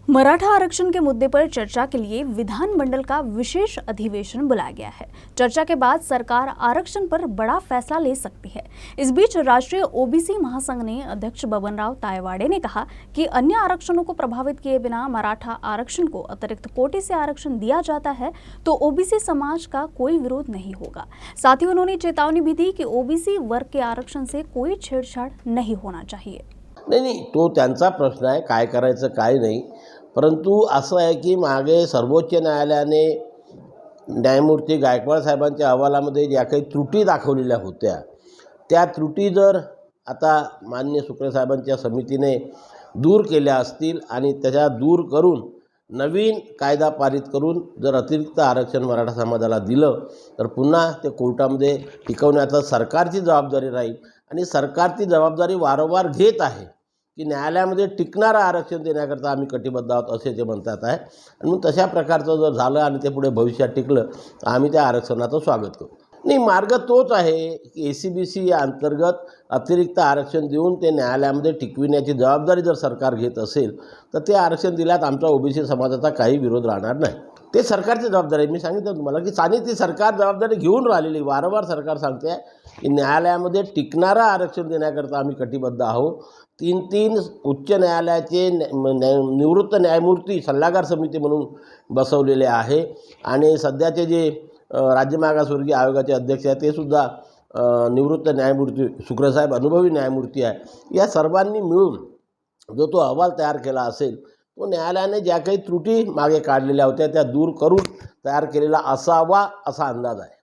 मराठा आरक्षण के मुद्दे पर चर्चा के लिए विधानमंडल का विशेष अधिवेशन बुलाया गया है। चर्चा के बाद सरकार आरक्षण पर बड़ा फैसला ले सकती है। इस बीच राष्ट्रीय ओबीसी महासंघ ने अध्यक्ष बबनराव तायवाड़े ने कहा कि अन्य आरक्षणों को प्रभावित किए बिना मराठा आरक्षण को अतिरिक्त कोटे से आरक्षण दिया जाता है तो ओबीसी समाज का कोई विरोध नहीं होगा। साथ ही उन्होंने चेतावनी भी दी कि ओबीसी वर्ग के आरक्षण से कोई छेड़छाड़ नहीं होना चाहिए। नहीं, तो त्यांचा प्रश्न आहे, काय करायचं काय नाही। परंतु असं आहे की मागे सर्वोच्च न्यायालयाने न्यायमूर्ती गायकवाड साहेबांच्या अहवालामध्ये ज्या काही त्रुटी दाखवलेल्या होत्या त्या त्रुटी जर आता माननीय सुक्रे साहेबांच्या समितीने दूर केल्या असतील आणि त्याच्या दूर करून नवीन कायदा पारित करून जर अतिरिक्त आरक्षण मराठा समाजाला दिलं तर पुन्हा ते कोर्टामध्ये टिकवण्याचा सरकारची जबाबदारी राहील आणि सरकार ती जबाबदारी वारंवार घेत आहे की न्यायालयामध्ये टिकणारं आरक्षण देण्याकरता आम्ही कटिबद्ध आहोत असे ते म्हणतात आहे। आणि मग तशा प्रकारचं जर झालं आणि ते पुढे भविष्यात टिकलं तर आम्ही त्या आरक्षणाचं स्वागत करू। नाही, मार्ग तोच आहे की ACBC या अंतर्गत अतिरिक्त आरक्षण देऊन ते न्यायालयामध्ये टिकविण्याची जबाबदारी जर सरकार घेत असेल तर ते आरक्षण दिल्यात आमच्या ओबीसी समाजाचा काही विरोध राहणार नाही। ते सरकारची जबाबदारी आहे। मी सांगितलं तुम्हाला की ती सरकार जबाबदारी घेऊन राहिलेली वारंवार सरकार सांगते आहे की न्यायालयामध्ये टिकणारं आरक्षण देण्याकरता आम्ही कटिबद्ध आहोत। 3 उच्च न्यायालयाचे निवृत्त न्यायमूर्ती सल्लागार समिती म्हणून बसवलेले आहे आणि सध्याचे जे राज्य मागासवर्गीय आयोगाचे अध्यक्ष आहेत ते सुद्धा निवृत्त न्यायमूर्ती सुक्रे साहेब अनुभवी न्यायमूर्ती आहे। या सर्वांनी मिळून जो तो अहवाल तयार केला असेल तो न्यायालयाने ज्या काही त्रुटी मागे काढलेल्या होत्या त्या दूर करून तयार केलेला असावा असा अंदाज आहे।